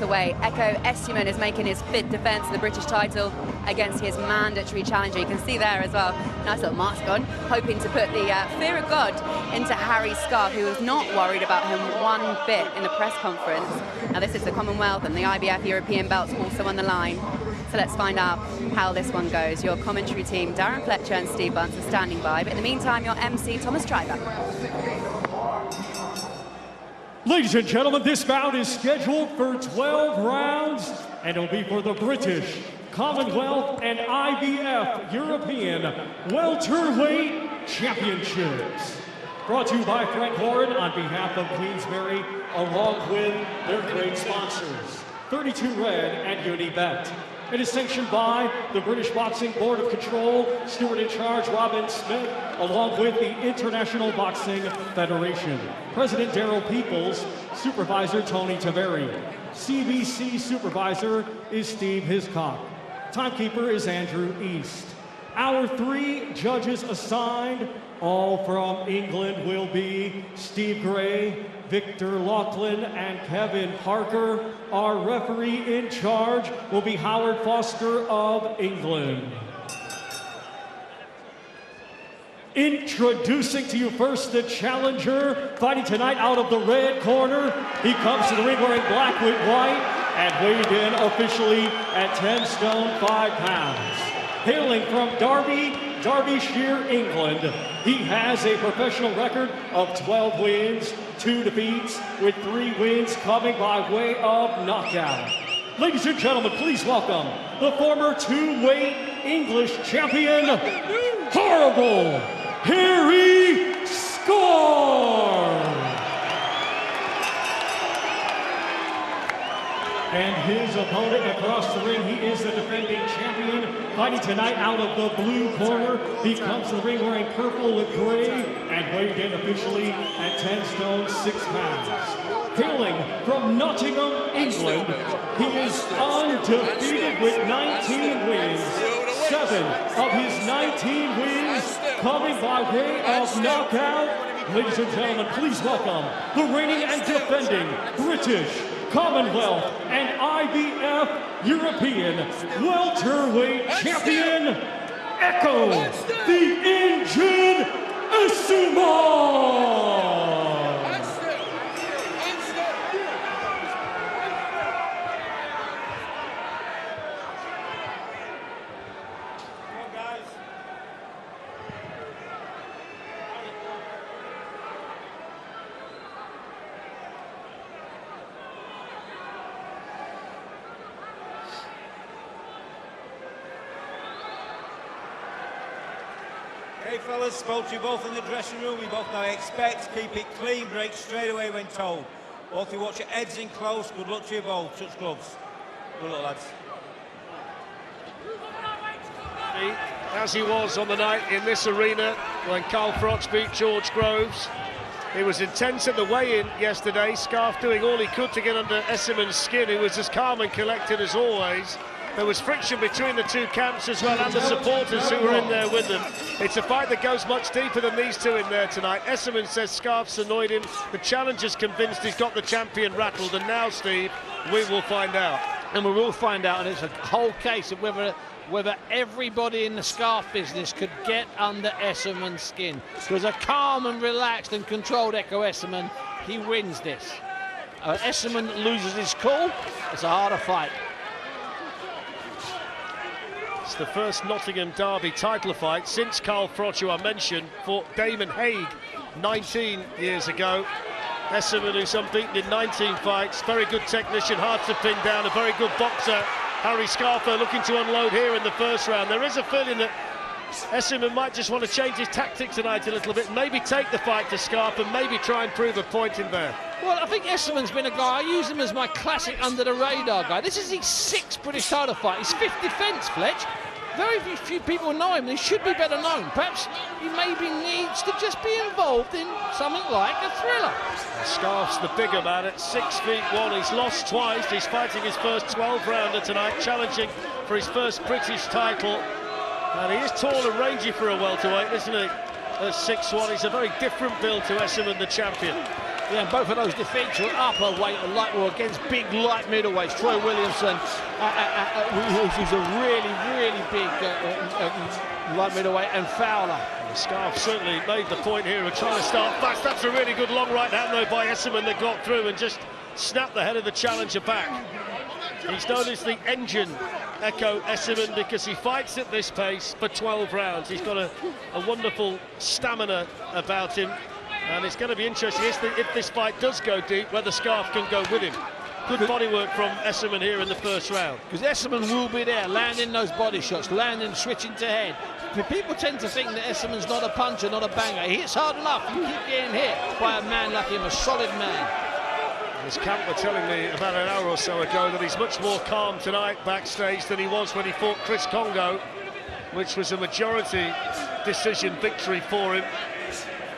welterweight. Ekow Essuman is making his 5th defence of the British title against his mandatory challenger. You can see there as well, nice little mask on, hoping to put the fear of God into Harry Scarff, who was not worried about him one bit in the press conference. Now this is the Commonwealth and the IBF European belts also on the line. So let's find out how this one goes. Your commentary team, Darren Fletcher and Steve Bunce, are standing by. But in the meantime, your MC, Thomas Triber. Ladies and gentlemen, this bout is scheduled for 12 rounds, and it'll be for the British, Commonwealth, and IBF European Welterweight Championships. Brought to you by Frank Warren on behalf of Queensberry, along with their great sponsors, 32 Red and Unibet. It is sanctioned by the British Boxing Board of Control, steward in charge Robin Smith, along with the International Boxing Federation. President Darryl Peoples, Supervisor Tony Taveri. CBC Supervisor is Steve Hiscock. Timekeeper is Andrew East. Our 3 judges assigned, all from England, will be Steve Gray, Victor Laughlin, and Kevin Parker. Our referee in charge will be Howard Foster of England. Introducing to you first the challenger, fighting tonight out of the red corner. He comes to the ring wearing black with white and weighed in officially at 10 stone 5 pounds. Hailing from Derbyshire, England, he has a professional record of 12 wins, 2 defeats, with 3 wins coming by way of knockout. Ladies and gentlemen, please welcome the former 2-weight English champion, Horrible Harry Scarff. And his opponent across the ring, he is the defending champion, fighting tonight out of the blue corner. He comes to the ring wearing purple with gray and weighed in officially at 10 stone 6 pounds. Hailing from Nottingham, England, he is undefeated with 19 wins. 7 of his 19 wins coming by way of knockout. Ladies and gentlemen, please welcome the reigning and defending British, Commonwealth, and IBF European Welterweight Champion, Ekow, the Engine Essuman. Hey fellas, spoke to you both in the dressing room. We both know expect, keep it clean, break straight away when told. Both of you watch your heads in close. Good luck to you both. Touch gloves. Good luck, lads. As he was on the night in this arena when Carl Froch beat George Groves. It was intense at the weigh-in yesterday. Scarff doing all he could to get under Essuman's skin, who was as calm and collected as always. There was friction between the 2 camps as well, and the supporters who were in there with them. It's a fight that goes much deeper than these 2 in there tonight. Essuman says Scarff's annoyed him. The challenger's convinced he's got the champion rattled, and now, Steve, we will find out. And we will find out, and it's a whole case of whether everybody in the Scarff business could get under Essuman's skin. Because a calm and relaxed and controlled Ekow Essuman, he wins this. Essuman loses his cool, it's a harder fight. It's the first Nottingham Derby title fight since Carl Froch, who I mentioned, fought Damon Haig 19 years ago. Essuman, who's unbeaten in 19 fights, very good technician, hard to pin down, a very good boxer. Harry Scarff looking to unload here in the first round. There is a feeling that Essuman might just want to change his tactic tonight a little bit, maybe take the fight to Scarff and maybe try and prove a point in there. Well, I think Essuman's been a guy, I use him as my classic under-the-radar guy. This is his 6th British title fight, his 5th defence, Fletch. Very few people know him, he should be better known. Perhaps he maybe needs to just be involved in something like a thriller. Scarff's the bigger man at 6'1". He's lost twice. He's fighting his first 12-rounder tonight, challenging for his first British title. And he is tall and rangy for a welterweight, isn't he? At 6'1", he's a very different build to Essuman, the champion. Yeah, both of those defeats were upper weight and light were against big light middleweights. Troy Williamson, who's a really big light middleweight, and Fowler. Scarff certainly made the point here of trying to start fast. That's a really good long right hand though by Essuman that got through and just snapped the head of the challenger back. He's known as the engine, Ekow Essuman, because he fights at this pace for 12 rounds. He's got a wonderful stamina about him, and it's going to be interesting if this fight does go deep, whether Scarff can go with him. Good bodywork from Essuman here in the first round. Because Essuman will be there, landing those body shots, landing, switching to head. People tend to think that Essuman's not a puncher, not a banger. He hits hard enough, you keep getting hit by a man like him, a solid man. His camp were telling me about an hour or so ago that he's much more calm tonight backstage than he was when he fought Chris Congo, which was a majority decision victory for him.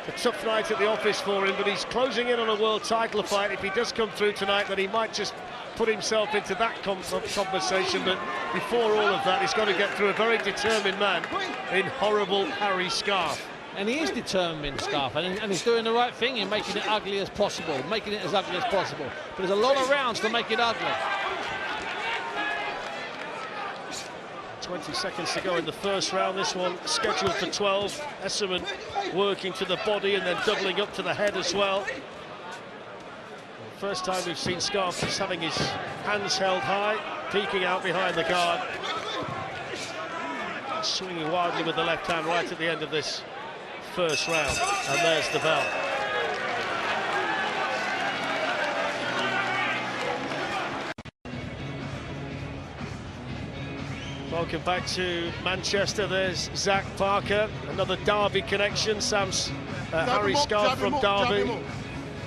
A tough night at the office for him, but he's closing in on a world title fight. If he does come through tonight, then he might just put himself into that conversation. But before all of that, he's got to get through a very determined man in horrible Harry Scarff. And he is determined, Scarff, and he's doing the right thing in making it ugly as possible, making it as ugly as possible. But there's a lot of rounds to make it ugly. 20 seconds to go in the first round. This one scheduled for 12. Essuman working to the body and then doubling up to the head as well. First time we've seen Scarff just having his hands held high, peeking out behind the guard. Swinging wildly with the left hand right at the end of this first round. And there's the bell. Welcome back to Manchester. There's Zach Parker, another Derby connection. Sam's Harry Scarff from Derby,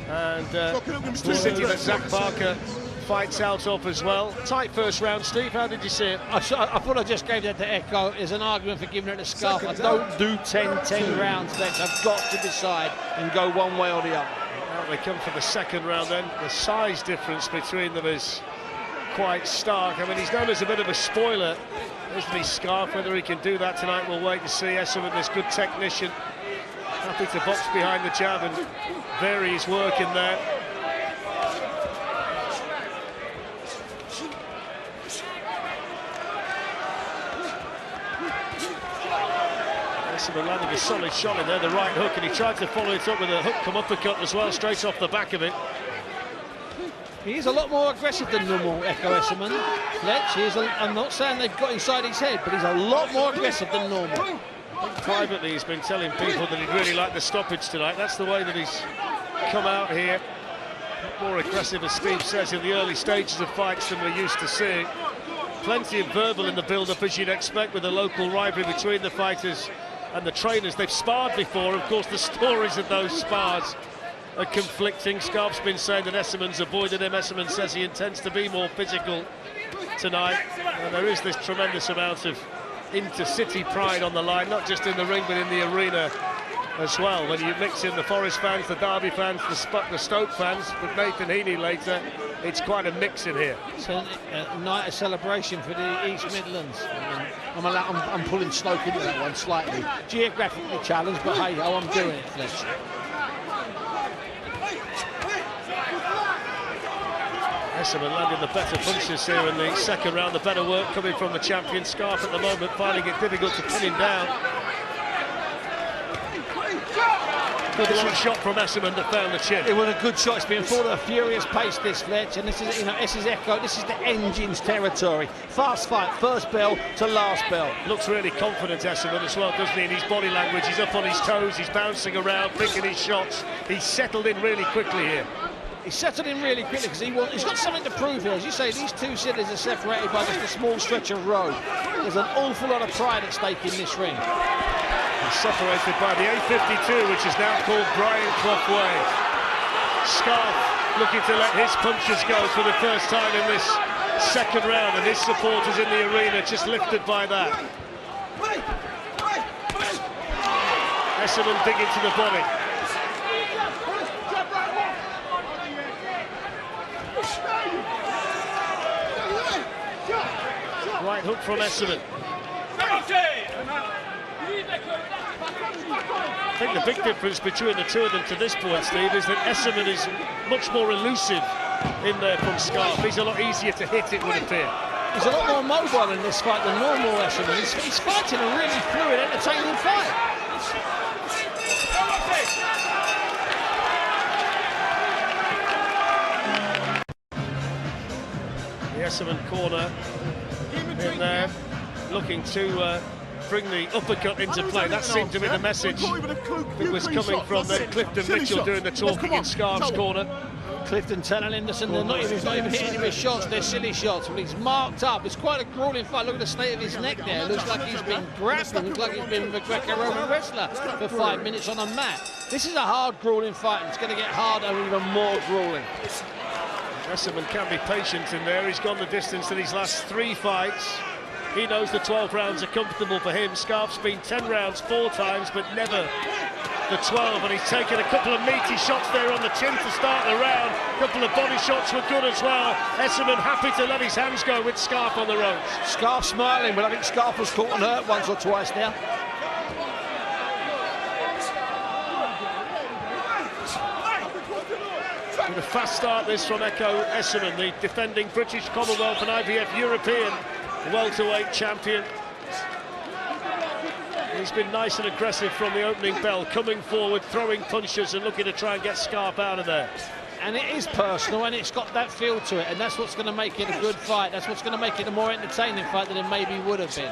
and the city that Zach Parker fights out of as well. Tight first round, Steve. How did you see it? I thought I just gave that to Ekow. There's an argument for giving it to Scarff. I don't do 10 rounds next. I've got to decide and go one way or the other. Well, they come for the second round then. The size difference between them is quite stark. I mean, he's known as a bit of a spoiler, isn't he, Scarff? Whether he can do that tonight, we'll wait to see. Essuman, this good technician, happy to box behind the jab and vary his work in there. Essuman landing a solid shot in there, the right hook, and he tried to follow it up with a hook come uppercut as well, straight off the back of it. He's a lot more aggressive than normal, Ekow Essuman. Fletch, I'm not saying they've got inside his head, but he's a lot more aggressive than normal. Privately, he's been telling people that he'd really like the stoppage tonight. That's the way that he's come out here. More aggressive, as Steve says, in the early stages of fights than we're used to seeing. Plenty of verbal in the build-up, as you'd expect, with a local rivalry between the fighters and the trainers. They've sparred before. Of course, the stories of those spars are conflicting. Scarff's been saying that Essuman's avoided him. Essuman says he intends to be more physical tonight. And there is this tremendous amount of inter-city pride on the line, not just in the ring, but in the arena as well. When you mix in the Forest fans, the Derby fans, the Stoke fans, with Nathan Heaney later, it's quite a mix in here. It's a night of celebration for the East Midlands. I'm pulling Stoke into that one slightly. Geographically challenged, but hey, I'm doing it, Fletch. Essuman landing the better punches here in the second round, the better work coming from the champion. Scarff at the moment finding it difficult to pin him down. Good long shot from Essuman that found the chin. It was a good shot. It's been fought at a furious pace, this, Fletch, and this is, this is Ekow. This is the engine's territory. Fast fight, first bell to last bell. Looks really confident, Essuman, as well, doesn't he? In his body language, he's up on his toes, he's bouncing around, picking his shots. He's settled in really quickly here. He's settled in really quickly because he's got something to prove here. As you say, these two cities are separated by just a small stretch of road. There's an awful lot of pride at stake in this ring. He's separated by the A52, which is now called Brian Clough Way. Scarff looking to let his punches go for the first time in this second round, and his supporters in the arena just lifted by that. Essuman digging to the body. Right hook from Essuman. I think the big difference between the two of them to this point, Steve, is that Essuman is much more elusive in there from Scarff. He's a lot easier to hit, it would appear. He's a lot more mobile in this fight than normal Essuman. He's fighting a really fluid, entertaining fight. The Essuman corner in there, looking to bring the uppercut into play. That seemed to be the message that was coming from Clifton Mitchell doing the talking in Scarff's corner. Clifton telling him, listen, he's not even hitting him with shots, they're silly shots. But he's marked up. It's quite a grueling fight. Look at the state of his neck there. It looks like he's been grappling. Looks like he's been a Greco-Roman wrestler for 5 minutes on a mat. This is a hard, grueling fight, and it's going to get harder and even more grueling. Essuman can be patient in there. He's gone the distance in his last 3 fights. He knows the 12 rounds are comfortable for him. Scarff's been 10 rounds 4 times, but never the 12, and he's taken a couple of meaty shots there on the chin to start the round. A couple of body shots were good as well. Essuman happy to let his hands go with Scarff on the ropes. Scarff smiling, but I think Scarff was caught and hurt once or twice now. With a fast start this from Ekow Essuman, the defending British Commonwealth and IBF European welterweight champion. He's been nice and aggressive from the opening bell, coming forward, throwing punches and looking to try and get Scarff out of there. And it is personal, and it's got that feel to it, and that's what's going to make it a good fight. That's what's going to make it a more entertaining fight than it maybe would have been.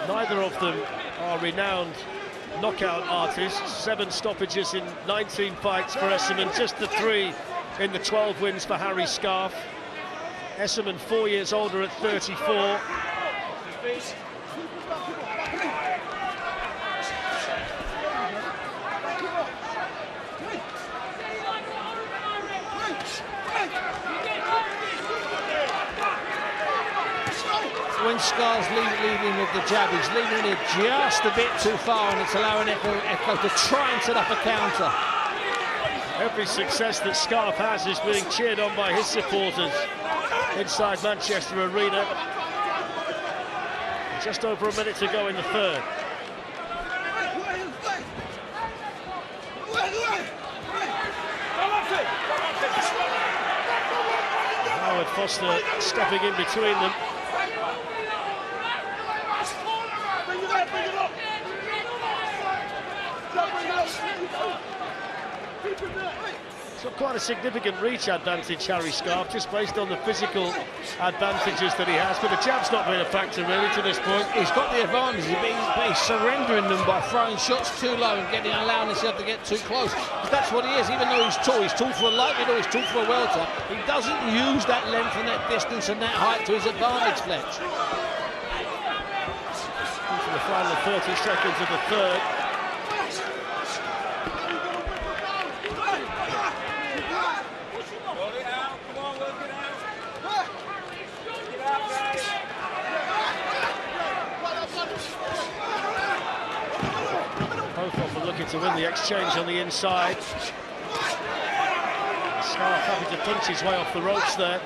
Neither of them are renowned knockout artists. 7 stoppages in 19 fights for Essuman, just the 3 in the 12 wins for Harry Scarff. Essuman 4 years older at 34. When Scarff's leading with the jab, he's leading it just a bit too far, and it's allowing Ekow to try and set up a counter. Every success that Scarff has is being cheered on by his supporters inside Manchester Arena. Just over a minute to go in the third. Howard Foster stepping in between them. It's got quite a significant reach advantage, Harry Scarff, just based on the physical advantages that he has, but the jab's not been a factor really to this point. He's got the advantage, but he's surrendering them by throwing shots too low and allowing himself to get too close. But that's what he is, even though he's tall for a lightweight or he's tall for a welter. He doesn't use that length and that distance and that height to his advantage, Fletch. Into the final 30 seconds of the third. Both of them looking to win the exchange on the inside. Scarff having to punch his way off the ropes there.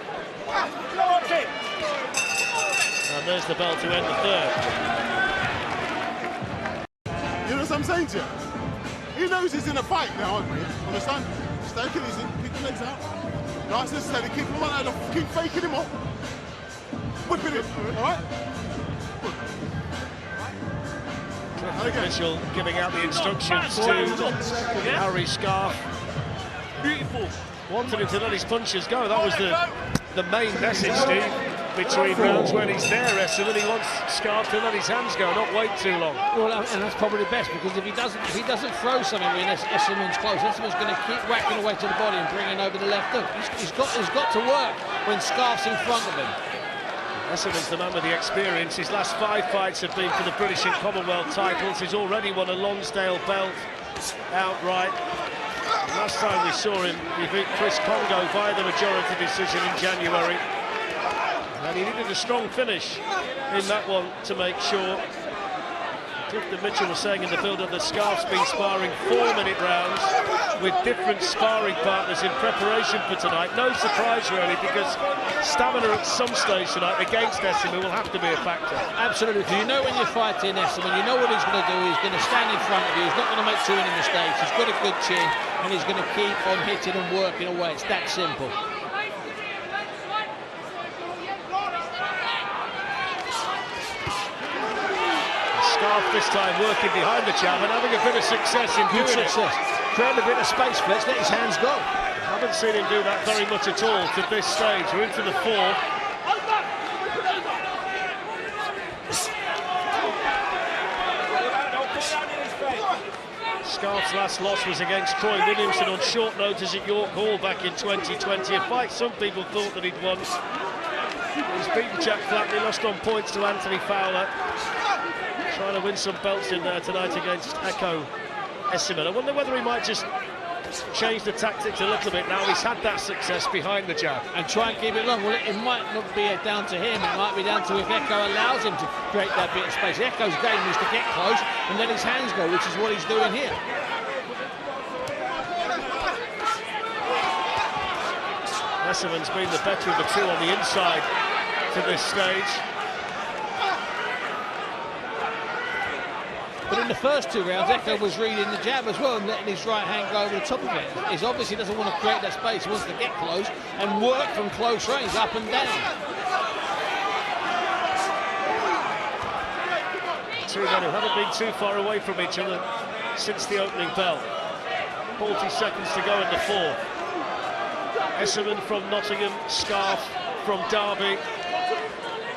And there's the bell to end the third. You know what I'm saying to you? He knows he's in a fight now, understand? Stay easy, keep the legs out. Nice and steady, keep him on, keep faking him up. Whipping him, alright? Mitchell giving out the instructions to Harry Scarff. Beautiful. Wanted him to let his punches go. That was the main message, Steve, between rounds when he's there, Essuman. He wants Scarff to let his hands go, not wait too long. Well, and that's probably best, because if he doesn't throw something when Essuman's close, Essuman's going to keep whacking away to the body and bringing over the left hook. He's got to work when Scarff's in front of him. Essuman's the man with the experience. His last 5 fights have been for the British and Commonwealth titles. He's already won a Lonsdale belt outright. Last time we saw him, he beat Chris Congo by the majority decision in January. And he needed a strong finish in that one to make sure. Clifton Mitchell was saying in the build-up that Scarff's been sparring 4-minute rounds with different sparring partners in preparation for tonight. No surprise really, because stamina at some stage tonight against Essuman will have to be a factor. Absolutely, because you know when you're fighting Essuman, you know what he's going to do. He's going to stand in front of you. He's not going to make too many mistakes. He's got a good chin, and he's going to keep on hitting and working away. It's that simple. Scarff this time working behind the jab and having a bit of success in doing it. Creating a bit of space for it, let his hands go. Haven't seen him do that very much at all to this stage. We're into the fourth. Scarff's last loss was against Troy Williamson on short notice at York Hall back in 2020. A fight some people thought that he'd won. He's beaten Jack Flatley, lost on points to Anthony Fowler. Trying to win some belts in there tonight against Ekow Essuman. I wonder whether he might just change the tactics a little bit now he's had that success behind the jab. And try and keep it long. Well, it might not be down to him, it might be down to if Ekow allows him to create that bit of space. Ekow's game is to get close and let his hands go, which is what he's doing here. Essuman's been the better of the two on the inside to this stage. But in the first 2 rounds, Ekow was reading the jab as well and letting his right hand go over the top of it. He obviously doesn't want to create that space. He wants to get close and work from close range, up and down. Two men who haven't been too far away from each other since the opening bell. 40 seconds to go in the fourth. Essuman from Nottingham, Scarff from Derby.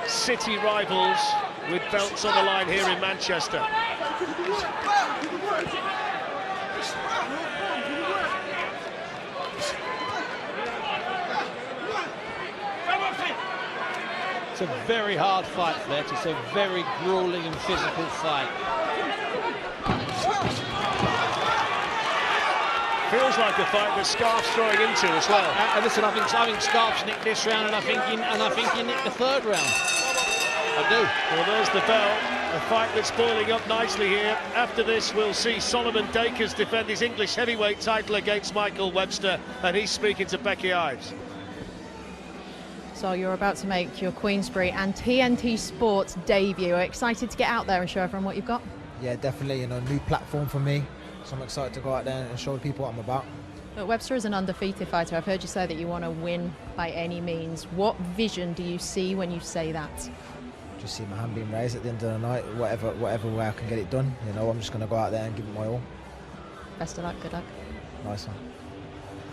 City rivals with belts on the line here in Manchester. It's a very hard fight, Fletch. It's a very grueling and physical fight. Feels like a fight that Scarff's throwing into as well. Listen, I think Scarff's nicked this round, and I think he nicked the 3rd round. I do. Well, there's the bell. A fight that's boiling up nicely here. After this, we'll see Solomon Dacres defend his English heavyweight title against Michael Webster, and he's speaking to Becky Ives. So you're about to make your Queensberry and TNT Sports debut. Are you excited to get out there and show everyone what you've got? Yeah, definitely. You know, new platform for me. So I'm excited to go out there and show the people what I'm about. But Webster is an undefeated fighter. I've heard you say that you want to win by any means. What vision do you see when you say that? Just see my hand being raised at the end of the night, whatever way I can get it done. You know, I'm just going to go out there and give it my all. Best of luck, good luck. Nice one.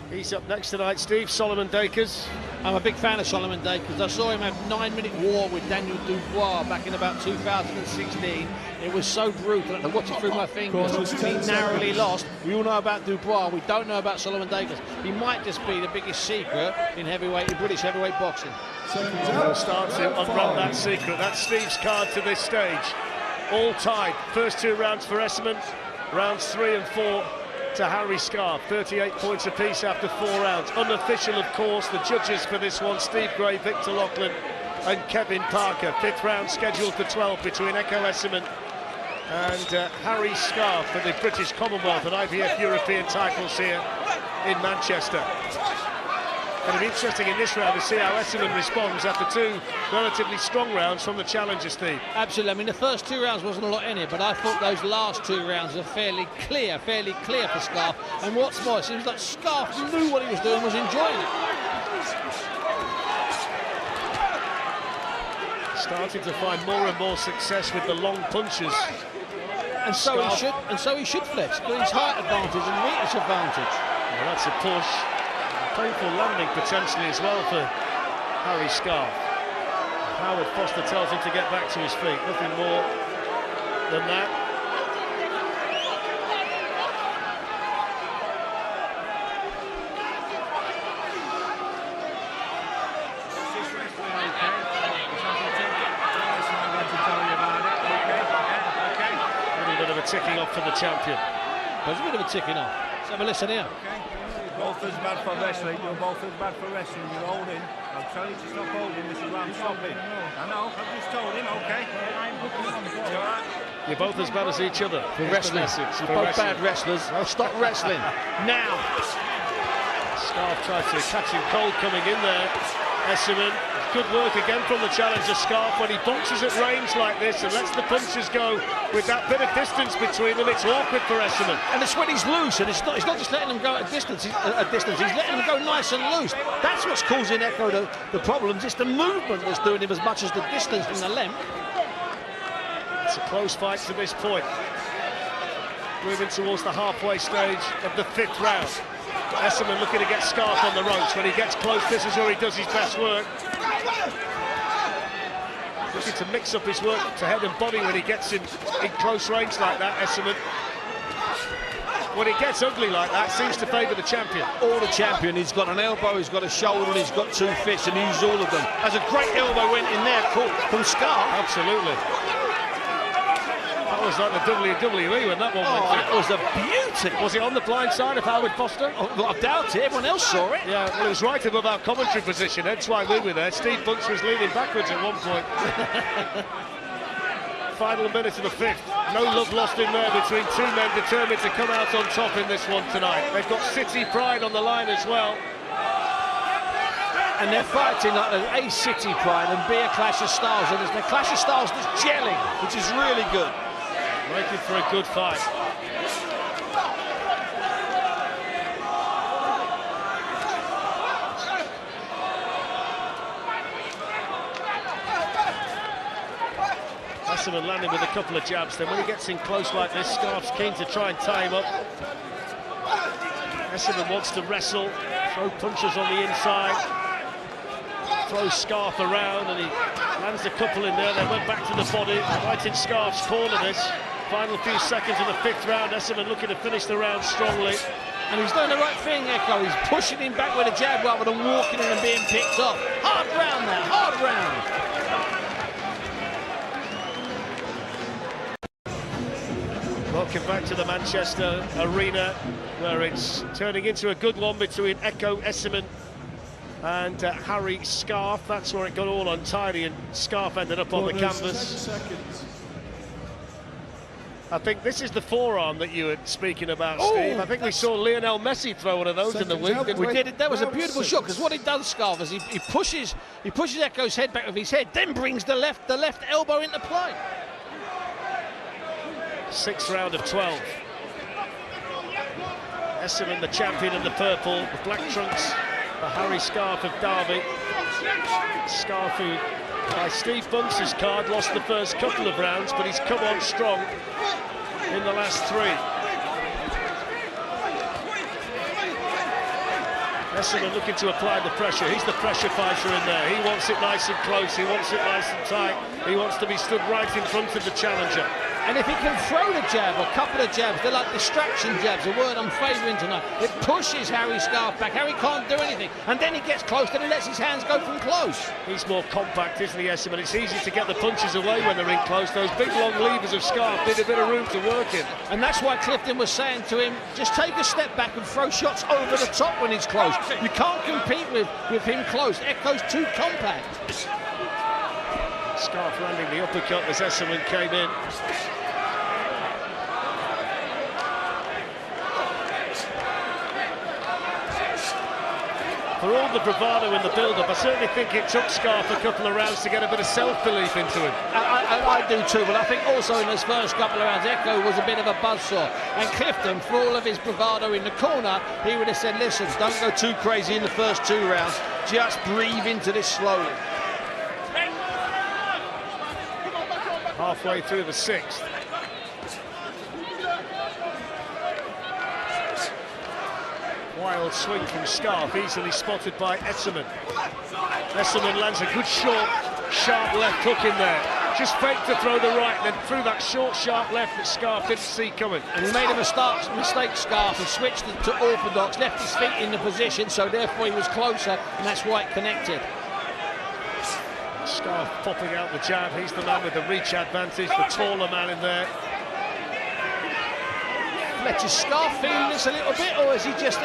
He's up next tonight, Steve. Solomon Dacres. I'm a big fan of Solomon Dacres. I saw him have a 9-minute war with Daniel Dubois back in about 2016. It was so brutal. I had to watch it through my fingers. He narrowly lost. We all know about Dubois. We don't know about Solomon Dacres. He might just be the biggest secret in British heavyweight boxing. We'll start to unwrap that secret. That's Steve's card to this stage. All tied. First 2 rounds for Essuman. Rounds 3 and 4 to Harry Scarff. 38 points apiece after 4 rounds. Unofficial, of course, the judges for this one: Steve Gray, Victor Loughlin and Kevin Parker. 5th round scheduled for 12 between Ekow Essuman and Harry Scarff for the British Commonwealth and IBF European titles here in Manchester. It'll be interesting in this round to see how Essuman responds after 2 relatively strong rounds from the challenger, Steve. Absolutely. I mean, the first 2 rounds wasn't a lot in it, but I thought those last 2 rounds were fairly clear for Scarff. And what's more, it seems like Scarff knew what he was doing, was enjoying it. Starting to find more and more success with the long punches. And so he should, Fletch. His height advantage and reach advantage. Well, that's a push. Painful landing potentially as well for Harry Scarff. Howard Foster tells him to get back to his feet. Nothing more than that. A little bit of a ticking off for the champion. There's a bit of a ticking off. Let's have a listen here. Both as bad for wrestling, you're both as bad for wrestling. You're holding. I'm telling you to stop holding. This is why I'm stopping. I know, I've just told him, okay. You all right? You're both as bad as each other. For wrestling. You're both bad wrestlers. Stop wrestling. Now. Scarff tried to catch him cold coming in there. Essuman, good work again from the challenger Scarff when he boxes at range like this and lets the punches go with that bit of distance between them. It's awkward for Essuman. And it's when he's loose, and he's not just letting them go at distance. He's letting them go nice and loose. That's what's causing Ekow the problems. It's the movement that's doing him as much as the distance and the length. It's a close fight to this point. Moving towards the halfway stage of the 5th round. Essuman looking to get Scarff on the ropes. When he gets close, this is where he does his best work. Looking to mix up his work to head and body when he gets in close range like that, Essuman. When it gets ugly like that, seems to favour the champion. All the champion, he's got an elbow, he's got a shoulder, and he's got 2 fists, and he uses all of them. As a great elbow went in there from Scarff. Absolutely. That was like the WWE when that one went in. That was a beauty. Was it on the blind side of Howard Foster? Oh, I doubt it. Everyone else saw it. Yeah, well, it was right above our commentary position. That's why we were there. Steve Bunce was leaning backwards at one point. Final minute of the 5th. No love lost in there between 2 men determined to come out on top in this one tonight. They've got city pride on the line as well. And they're fighting like A, city pride, and B, a clash of styles. And it's the clash of styles that's gelling, which is really good. Making for a good fight. Essuman landing with a couple of jabs. Then when he gets in close like this, Scarff's keen to try and tie him up. Essuman wants to wrestle, throw punches on the inside, throws Scarff around, and he lands a couple in there. Then went back to the body, right in Scarff's corner this. Final few seconds of the 5th round. Essuman looking to finish the round strongly. And he's doing the right thing, Ekow. He's pushing him back with a jab rather than walking in and being picked off. Hard round there, hard round. Welcome back to the Manchester Arena, where it's turning into a good one between Ekow Essuman and Harry Scarff. That's where it got all untidy, and Scarff ended up on the canvas. I think this is the forearm that you were speaking about, Steve. I think we saw Lionel Messi throw one of those in the week. We did. That was a beautiful shot, because what he does, Scarff, is he pushes Ekow's head back with his head, then brings the left elbow into play. 6th round of 12. Essuman, the champion in the purple, the black trunks for Harry Scarff of Derby. Scarff, who by Steve Bunce's card lost the first couple of rounds, but he's come on strong in the last 3. Essuman looking to apply the pressure. He's the pressure fighter in there. He wants it nice and close. He wants it nice and tight. He wants to be stood right in front of the challenger. And if he can throw the jab, or a couple of jabs, they're like distraction jabs, a word I'm favouring tonight. It pushes Harry Scarff back. Harry can't do anything. And then he gets close, then he lets his hands go from close. He's more compact, isn't he, Essuman? It's easy to get the punches away when they're in close. Those big, long levers of Scarff need a bit of room to work in. And that's why Clifton was saying to him, just take a step back and throw shots over the top when he's close. You can't compete with him close. Ekow's too compact. Scarff landing the uppercut as Essuman came in. For all the bravado in the build-up, I certainly think it took Scarff a couple of rounds to get a bit of self-belief into him. I do too, but I think also in his first couple of rounds, Ekow was a bit of a buzzsaw. And Clifton, for all of his bravado in the corner, he would have said, listen, don't go too crazy in the first 2 rounds. Just breathe into this slowly. Halfway through the 6th. Wild swing from Scarff, easily spotted by Essuman. Essuman lands a good short, sharp left hook in there. Just faked to throw the right, and then threw that short, sharp left that Scarff didn't see coming. And he made a mistake, Scarff, and switched to orthodox, left his feet in the position, so therefore he was closer, and that's why it connected. Scarff popping out the jab. He's the man with the reach advantage, the taller man in there. Fletcher. Scarff feeling this a little bit, or has he just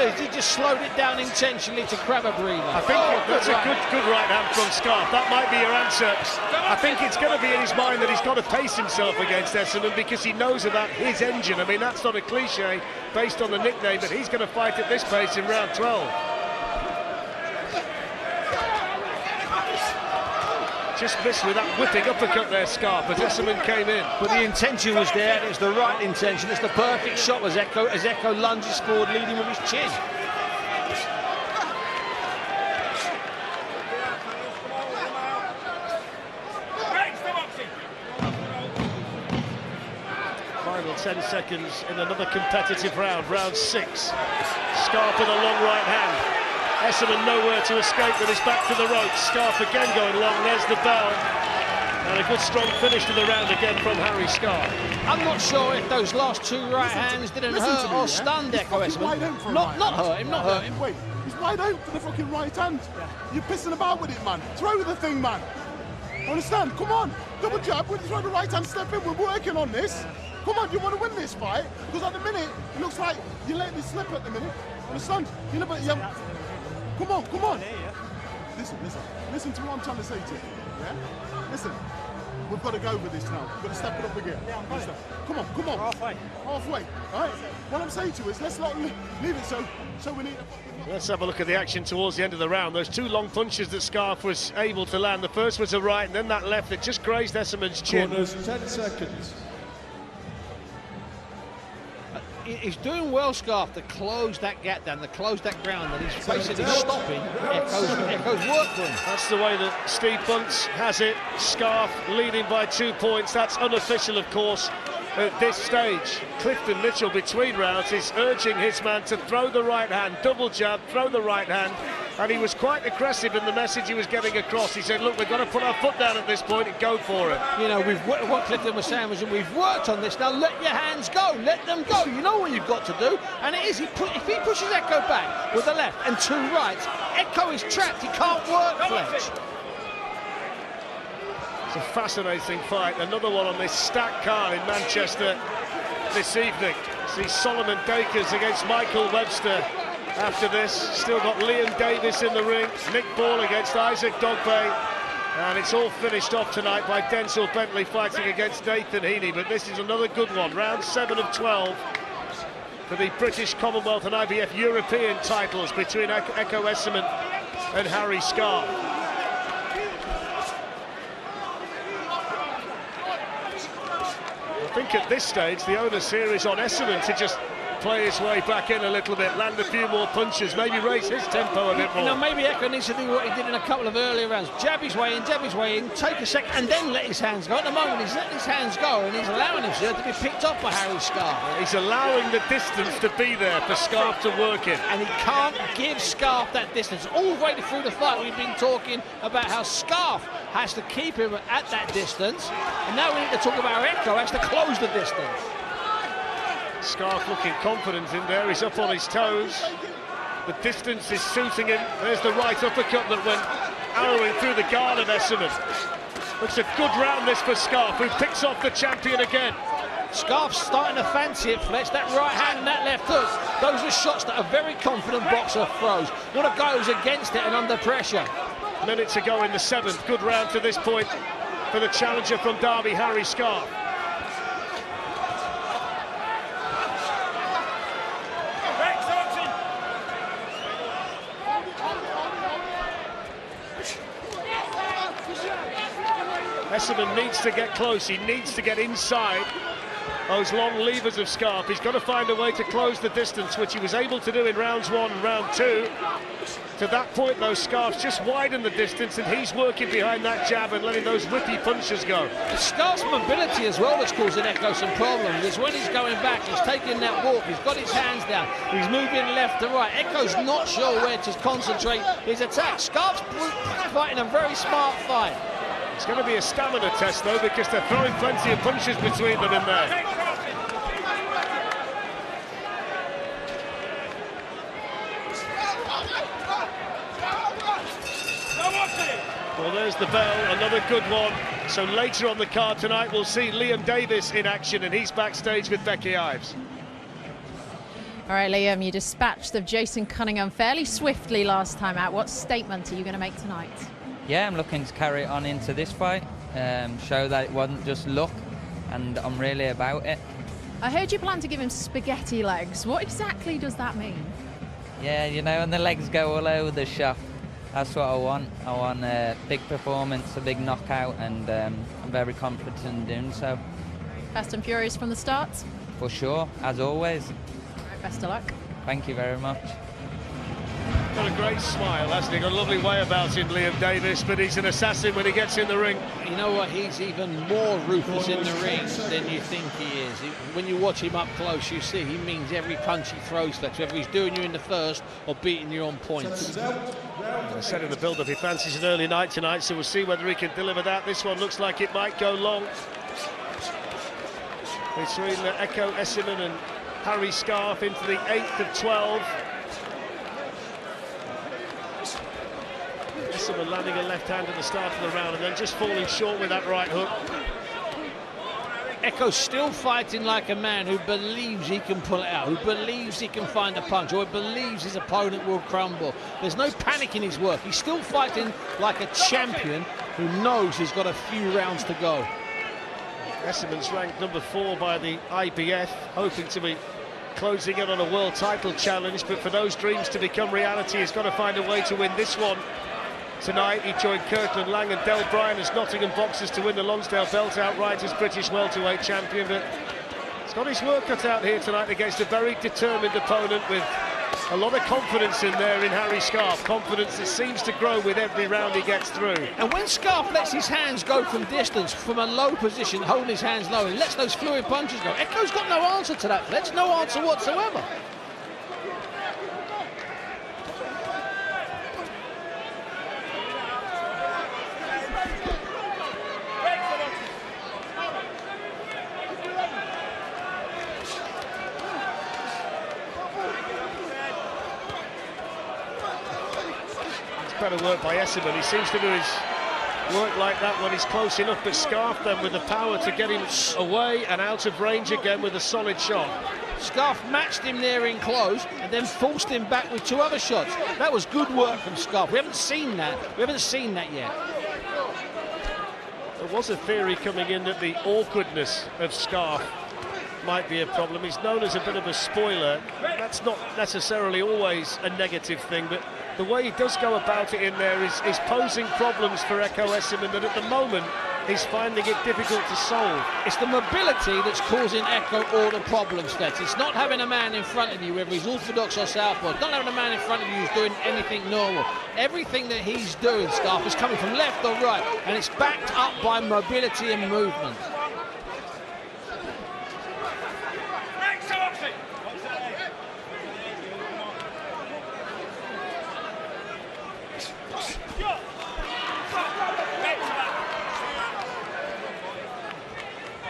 slowed it down intentionally to grab a breather? I think that's a good right hand from Scarff. That might be your answer. I think it's going to be in his mind that he's got to pace himself against Essuman because he knows about his engine. I mean, that's not a cliche based on the nickname, but he's going to fight at this pace in round 12. Just missed with that whipping uppercut there, Scarff, as Essuman came in. But the intention was there, and it's the right intention. It's the perfect shot as Ekow lunges forward, leading with his chin. Final 10 seconds in another competitive round, round 6. Scarff with a long right hand. Essuman nowhere to escape with his back to the ropes. Scarff again going long, there's the bell. And a good strong finish to the round again from Harry Scarff. I'm not sure if those last 2 right hands didn't hurt or stunned Ekow Essuman. Not hurt him. Wait, he's wide open for the fucking right hand. You're pissing about with it, man. Throw the thing, man. Understand? Come on. Double jab, we'll throw the right hand step in. We're working on this. Come on, you want to win this fight? Because at the minute, it looks like you're letting it slip at the minute. Understand? You know, but come on, come on. Listen to what I'm trying to say to you. Yeah? Listen, we've got to go with this now. We've got to step it up again. Come on. Halfway. All right? What I'm saying to you is let's not leave it so we need to... Let's have a look at the action towards the end of the round. Those 2 long punches that Scarff was able to land. The first was a right, and then that left that just grazed Essuman's chin. Corners, 10 seconds. He's doing well, Scarff, to close that gap down, to close that ground, and he's basically stopping Ekow's work run. That's the way that Steve Bunce has it. Scarff leading by 2 points. That's unofficial, of course, at this stage. Clifton Mitchell, between rounds, is urging his man to throw the right hand, double jab, throw the right hand, and he was quite aggressive in the message he was getting across. He said, look, we've got to put our foot down at this point and go for it. You know, what Clifton was saying was, we've worked on this, now let your hands go, let them go. You know what you've got to do, and it is, if he pushes Ekow back with the left and 2 rights, Ekow is trapped, he can't work, Fletch. It's a fascinating fight. Another one on this stacked card in Manchester this evening. See Solomon Dakers against Michael Webster. After this, still got Liam Davis in the ring, Nick Ball against Isaac Dogbay, and it's all finished off tonight by Denzel Bentley fighting against Nathan Heaney. But this is another good one, round 7 of 12 for the British, Commonwealth and IBF European titles between Ekow Essuman and Harry Scarff. I think at this stage the onus here is on Essuman to just play his way back in a little bit, land a few more punches, maybe raise his tempo a bit more. You know, maybe Ekow needs to do what he did in a couple of earlier rounds. Jab his way in, take a second, and then let his hands go. At the moment, he's letting his hands go, and he's allowing himself to be picked up by Harry Scarff. He's allowing the distance to be there for Scarff to work in. And he can't give Scarff that distance. All the way through the fight, we've been talking about how Scarff has to keep him at that distance, and now we need to talk about how Ekow has to close the distance. Scarff looking confident in there, he's up on his toes. The distance is suiting him. There's the right uppercut that went arrowing through the guard of Essuman. Looks a good round this for Scarff, who picks off the champion again. Scarff's starting to fancy it, Fletch. That right hand and that left hook, those are shots that a very confident boxer throws. Not a guy who's against it and under pressure. A minute to go in the 7th. Good round to this point for the challenger from Derby, Harry Scarff. Essuman needs to get close, he needs to get inside those long levers of Scarff. He's got to find a way to close the distance, which he was able to do in rounds 1 and round 2. To that point, though, Scarff's just widened the distance, and he's working behind that jab and letting those whippy punches go. Scarff's mobility as well that's causing Ekow some problems. It's when he's going back, he's taking that walk, he's got his hands down, he's moving left to right. Ekow's not sure where to concentrate his attack. Scarff's fighting a very smart fight. It's going to be a stamina test, though, because they're throwing plenty of punches between them in there. Well, there's the bell, another good one. So later on the card tonight, we'll see Liam Davis in action, and he's backstage with Becky Ives. All right, Liam, you dispatched of Jason Cunningham fairly swiftly last time out. What statement are you going to make tonight? Yeah, I'm looking to carry it on into this fight, show that it wasn't just luck, and I'm really about it. I heard you plan to give him spaghetti legs. What exactly does that mean? Yeah, you know, when the legs go all over the shop, that's what I want. I want a big performance, a big knockout, and I'm very confident in doing so. Fast and furious from the start? For sure, as always. All right, best of luck. Thank you very much. Got a great smile, hasn't he? Got a lovely way about him, Liam Davis, but he's an assassin when he gets in the ring. You know what? He's even more ruthless in the ring than you think he is. When you watch him up close, you see he means every punch he throws, Flex, whether he's doing you in the first or beating you on points. As I said in the build-up, he fancies an early night tonight, so we'll see whether he can deliver that. This one looks like it might go long. Between Ekow, Essuman and Harry Scarff into the 8th of 12. Essuman landing a left hand at the start of the round and then just falling short with that right hook. Ekow still fighting like a man who believes he can pull it out, who believes he can find a punch, or believes his opponent will crumble. There's no panic in his work. He's still fighting like a champion who knows he's got a few rounds to go. Essuman's ranked number 4 by the IBF, hoping to be closing in on a world title challenge, but for those dreams to become reality, he's got to find a way to win this one. Tonight he joined Kirkland Lang and Del Bryan as Nottingham boxers to win the Lonsdale belt outright as British welterweight champion, but he's got his work cut out here tonight against a very determined opponent with a lot of confidence in there in Harry Scarff, confidence that seems to grow with every round he gets through. And when Scarff lets his hands go from distance, from a low position, holding his hands low, and lets those fluid punches go, Ekow's got no answer to that. That's no answer whatsoever. Better work by Essuman. He seems to do his work like that when he's close enough, but Scarff then with the power to get him away and out of range again with a solid shot. Scarff matched him there in close and then forced him back with 2 other shots. That was good work from Scarff. We haven't seen that. We haven't seen that yet. There was a theory coming in that the awkwardness of Scarff might be a problem. He's known as a bit of a spoiler. That's not necessarily always a negative thing, but the way he does go about it in there is posing problems for Ekow Essuman that at the moment he's finding it difficult to solve. It's the mobility that's causing Ekow all the problems, Fletch. It's not having a man in front of you, whether he's orthodox or southpaw. It's not having a man in front of you who's doing anything normal. Everything that he's doing, Scarff, is coming from left or right, and it's backed up by mobility and movement.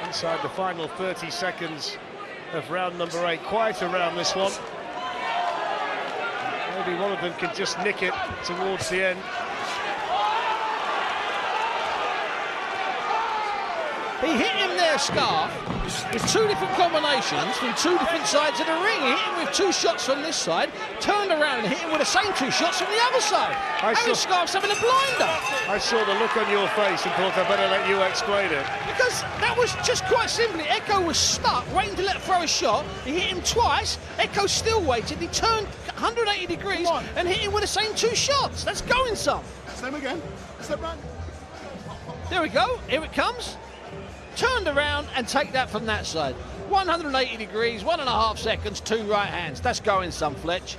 Inside the final 30 seconds of round number 8, quite a round this one. Maybe one of them can just nick it towards the end. He hit him there, Scarff, with 2 different combinations from 2 different sides of the ring. He hit him with 2 shots from this side, turned around and hit him with the same 2 shots from the other side. Harry Scarff's having a blinder. I saw the look on your face and thought I better let you explain it. Because that was just quite simply, Ekow was stuck, waiting to let throw a shot. He hit him twice. Ekow still waited. He turned 180 degrees and hit him with the same 2 shots. That's going some. Same again. Step back. There we go. Here it comes. Turned around and take that from that side. 180 degrees, 1.5 seconds, 2 right hands. That's going some, Fletch.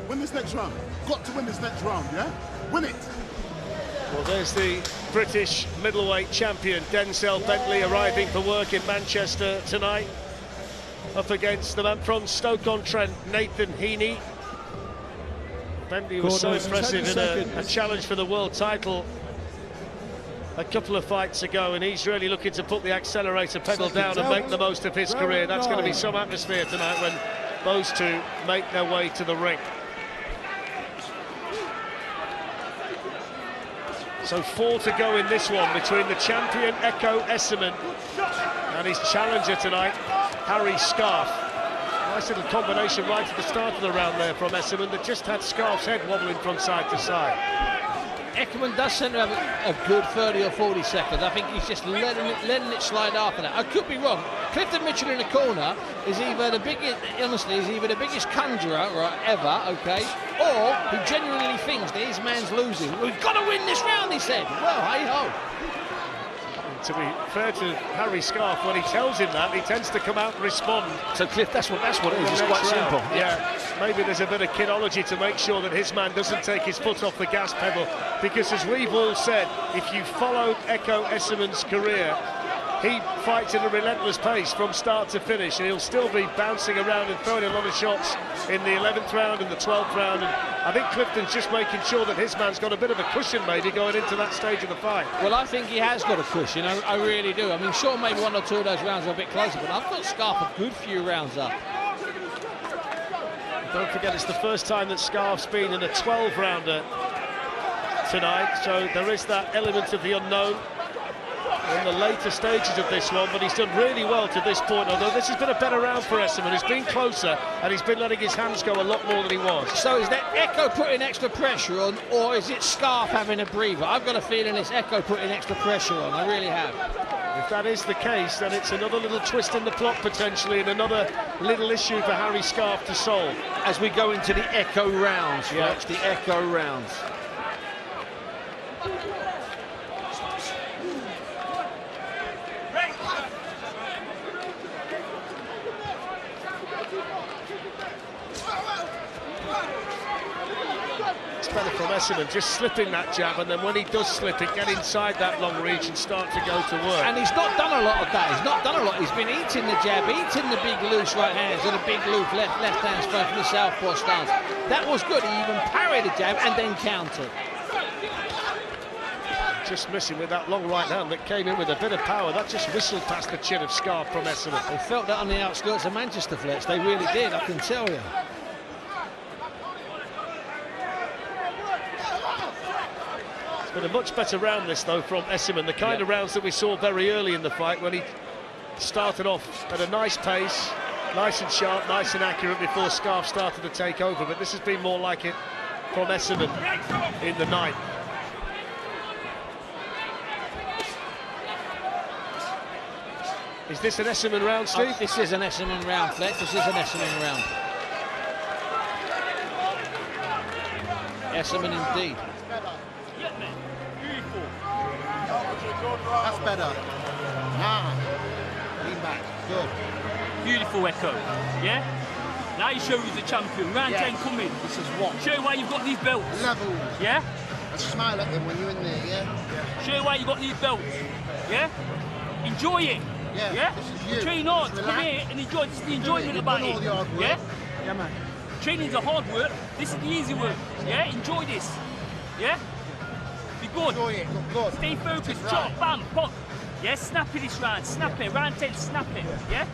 Win this next round. Got to win this next round, yeah? Win it. Well, there's the British middleweight champion, Denzel Bentley, arriving for work in Manchester tonight. Up against the man from Stoke-on-Trent, Nathan Heaney. Bentley was so impressive in a challenge for the world title a couple of fights ago, and he's really looking to put the accelerator pedal down and make the most of his career. That's going to be some atmosphere tonight when those 2 make their way to the ring. So 4 to go in this one between the champion Ekow Essuman and his challenger tonight, Harry Scarff. Nice little combination right at the start of the round there from Essuman that just had Scarff's head wobbling from side to side. Eckerman does seem to have a good 30 or 40 seconds. I think he's just letting it slide after that. I could be wrong. Clifton Mitchell in the corner is either the biggest, honestly, is either the biggest conjurer ever, okay, or he genuinely thinks that his man's losing. We've got to win this round, he said. Well, hey ho. To be fair to Harry Scarff, when he tells him that, he tends to come out and respond. So Cliff, that's what it is. It's quite simple. Yeah, maybe there's a bit of kidology to make sure that his man doesn't take his foot off the gas pedal, because as we've all said, if you followed Ekow Essuman's career, he fights at a relentless pace from start to finish, and he'll still be bouncing around and throwing a lot of shots in the 11th round and the 12th round. And I think Clifton's just making sure that his man's got a bit of a cushion maybe going into that stage of the fight. Well, I think he has got a cushion, I really do. I mean, sure, maybe 1 or 2 of those rounds are a bit closer, but I've got Scarff a good few rounds up. Don't forget, it's the first time that Scarff's been in a 12-rounder tonight, so there is that element of the unknown in the later stages of this one, but he's done really well to this point, although this has been a better round for Essuman. He's been closer and he's been letting his hands go a lot more than he was. So is that Ekow putting extra pressure on, or is it Scarff having a breather? I've got a feeling it's Ekow putting extra pressure on, I really have. If that is the case, then it's another little twist in the plot potentially, and another little issue for Harry Scarff to solve. As we go into the Ekow rounds, folks, the Ekow rounds. Better from Essuman, just slipping that jab, and then when he does slip it, get inside that long reach and start to go to work. And he's not done a lot of that. He's not done a lot. He's been eating the jab, eating the big loose right hands and a big loose left hand straight from the southpaw stance. That was good. He even parried the jab and then countered. Just missing with that long right hand that came in with a bit of power. That just whistled past the chin of Scarff from Essuman. They felt that on the outskirts of Manchester, Fletch. They really did, I can tell you. But a much better round this, though, from Essuman. The kind of rounds that we saw very early in the fight when he started off at a nice pace, nice and sharp, nice and accurate before Scarff started to take over. But this has been more like it from Essuman in the night. Is this an Essuman round, Steve? This is an Essuman round, Fletch. This is an Essuman round. Essuman indeed. That's better. Lean back. Good. Beautiful, Ekow. Yeah? Now you show who's the champion. Round 10 coming. This is what? Show you why you've got these belts. Levels. Yeah? And smile at them when you're in there, yeah? Show you why you got these belts. Yeah? Enjoy it. Yeah? This is you. Train hard. Come here and enjoy. This is the enjoyment about it. Yeah? Yeah, man. Training's a hard work. This is the easy work. Yeah? Enjoy this. Yeah? Be good. Enjoy it. Look good. Stay focused. Chop, bam, pop. Yeah? Snap it this round. Snap it. Round 10, snap it. Yeah?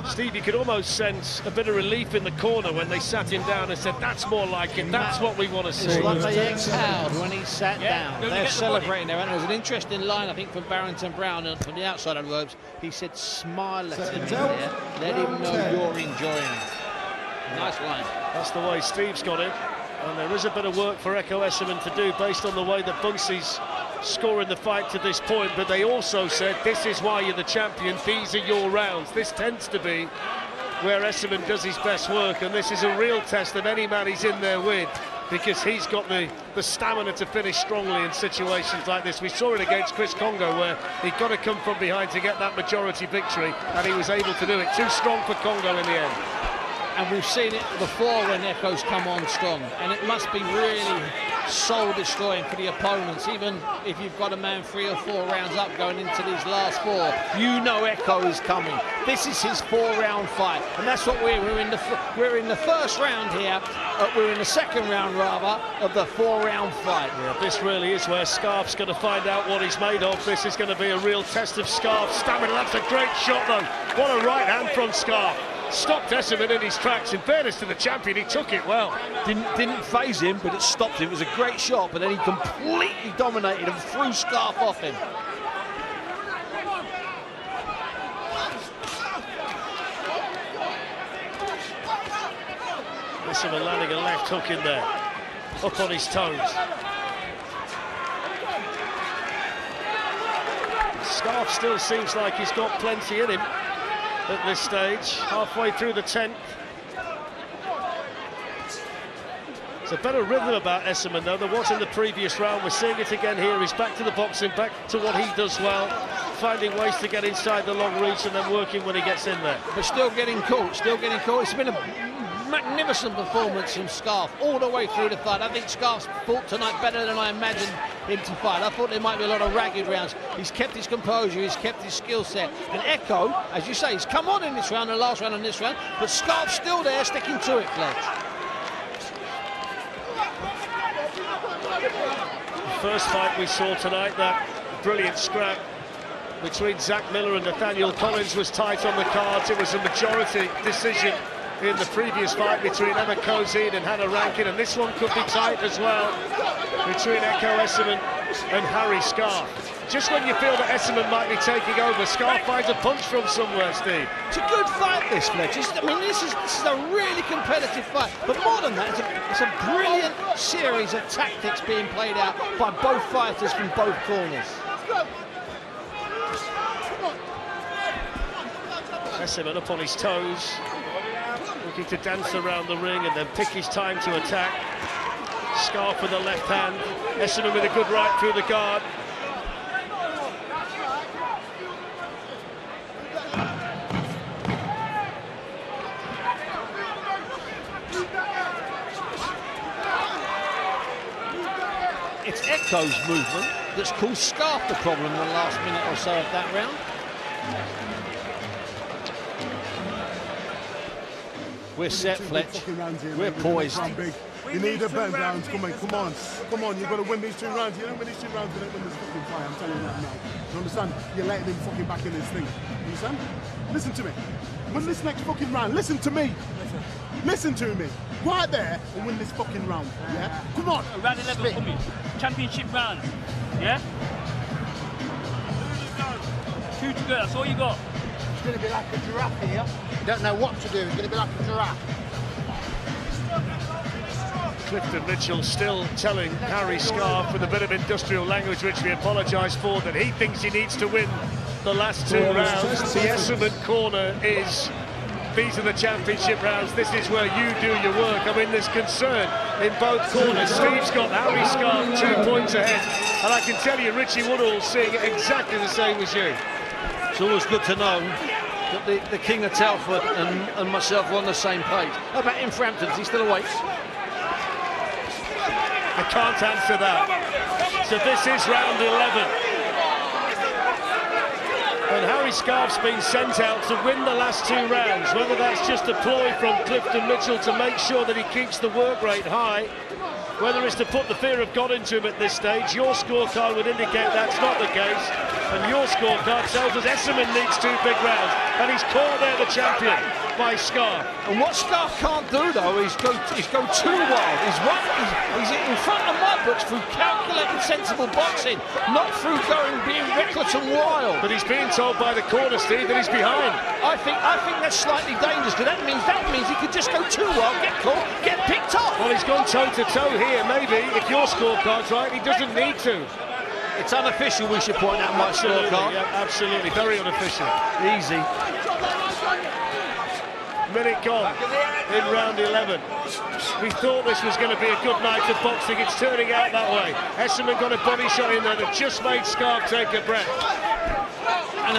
Steve, you could almost sense a bit of relief in the corner when they sat him down and said, that's more like it, that's what we want to see. It's like they exhaled when he sat down. They're celebrating there, and there was an interesting line, I think, from Barrington Brown from the outside of the ropes. He said, smile at him there, let him know you're enjoying it. Nice line. That's the way Steve's got it, and there is a bit of work for Ekow Essuman to do based on the way that Buncey's scoring the fight to this point, but they also said this is why you're the champion, these are your rounds. This tends to be where Essuman does his best work, and this is a real test of any man he's in there with, because he's got the stamina to finish strongly in situations like this. We saw it against Chris Congo, where he got to come from behind to get that majority victory, and he was able to do it. Too strong for Congo in the end. And we've seen it before when Ekow's come on strong, and it must be really soul-destroying for the opponents, even if you've got a man 3 or 4 rounds up going into these last 4. You know Ekow is coming. This is his 4-round fight, and that's what we're in the first round here. We're in the second round, rather, of the 4-round fight. Yeah, this really is where Scarff's going to find out what he's made of. This is going to be a real test of Scarff's stamina. That's a great shot, though. What a right hand from Scarff. stopped Essuman in his tracks. In fairness to the champion, he took it well. Didn't phase him, but it stopped him. It was a great shot, but then he completely dominated and threw Scarff off him. Essuman landing a left hook in there, up on his toes. Scarff still seems like he's got plenty in him at this stage, halfway through the 10th. It's a better rhythm about Essuman, though, than was in the previous round. We're seeing it again here. He's back to the boxing, back to what he does well, finding ways to get inside the long reach and then working when he gets in there. But still getting caught, It's been a magnificent performance from Scarff all the way through the fight. I think Scarff's fought tonight better than I imagined him to fight. I thought there might be a lot of ragged rounds. He's kept his composure, he's kept his skill set. And Ekow, as you say, he's come on in this round, the last round and this round, but Scarff's still there, sticking to it, Fletch. The first fight we saw tonight, that brilliant scrap between Zach Miller and Nathaniel Collins, was tight on the cards. It was a majority decision in the previous fight between Emma Kozin and Hannah Rankin, and this one could be tight as well between Ekow Essuman and Harry Scarff. Just when you feel that Essuman might be taking over, Scarff finds a punch from somewhere, Steve. It's a good fight, this, Fletch. I mean, this is a really competitive fight, but more than that, it's a brilliant series of tactics being played out by both fighters from both corners. Essuman up on his toes, looking to dance around the ring and then pick his time to attack. Scarff with the left hand, Essuman with a good right through the guard. It's Ekow's movement that's caused Scarff the problem in the last minute or so of that round. We're set, Fletch. We're poised. You need a bend rounds. Come on. You've got to win these 2 rounds. You don't win these 2 rounds, you don't win this fucking fight. I'm telling you that now. You understand? You're letting him fucking back in his thing. You understand? Listen to me. Win this next fucking round. Listen to me. Listen to me. Right there and win this fucking round. Yeah? Come on. Round 11 coming. Championship round. Yeah? 2 to go. That's all you got. It's going to be like a giraffe here. You don't know what to do. It's going to be like a giraffe. Clifton Mitchell still telling Harry Scarff with a bit of industrial language, which we apologise for, that he thinks he needs to win the last 2 rounds. The Essuman corner is, these are the championship rounds, this is where you do your work. I mean, there's concern in both corners. Steve's got Harry Scarff 2 points ahead, and I can tell you Richie Woodall's seeing it exactly the same as you. It's always good to know that the King of Telford and myself were on the same page. How about in Frampton? Is he still awake? I can't answer that. So this is round 11. And Harry Scarff's been sent out to win the last 2 rounds, whether that's just a ploy from Clifton Mitchell to make sure that he keeps the work rate high, whether it's to put the fear of God into him at this stage. Your scorecard would indicate that's not the case, and your scorecard tells us Essuman needs 2 big rounds, and he's called there the champion by Scarff. And what Scarff can't do, though, is go too wild. He's in front of my books through calculated, sensible boxing, not through being reckless and wild. But he's being told by the corner, Steve, that he's behind. I think that's slightly dangerous, because that means he could just go too wild, get caught, get picked off. Well, he's gone toe-to-toe here. Maybe, if your scorecard's right, he doesn't need to. It's unofficial, we should point out, my scorecard. Yeah, absolutely, very unofficial. Easy. Minute gone in round 11. We thought this was going to be a good night of boxing. It's turning out that way. Essuman got a body shot in there that just made Scarff take a breath. And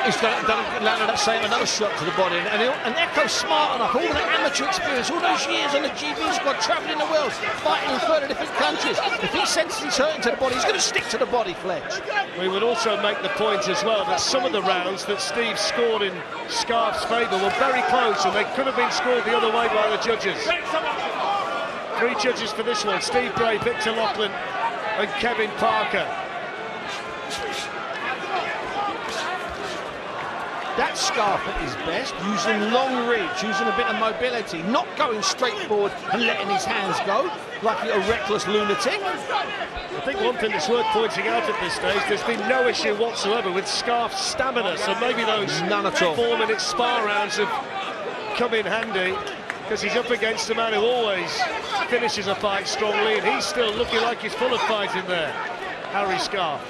he's landed another shot to the body. And Ekow's smart enough, all the amateur experience, all those years on the GB squad, travelling the world, fighting in 30 different countries. If he senses he's hurting to the body, he's going to stick to the body, Fletch. We would also make the point as well that some of the rounds that Steve scored in Scarff's favour were very close, and they could have been scored the other way by the judges. 3 judges for this one: Steve Bray, Victor Loughlin and Kevin Parker. That's Scarff at his best, using long reach, using a bit of mobility, not going straight forward and letting his hands go like a reckless lunatic. I think one thing that's worth pointing out at this stage, there's been no issue whatsoever with Scarff's stamina, so maybe those 4-minute spar rounds have come in handy, because he's up against a man who always finishes a fight strongly, and he's still looking like he's full of fight in there, Harry Scarff.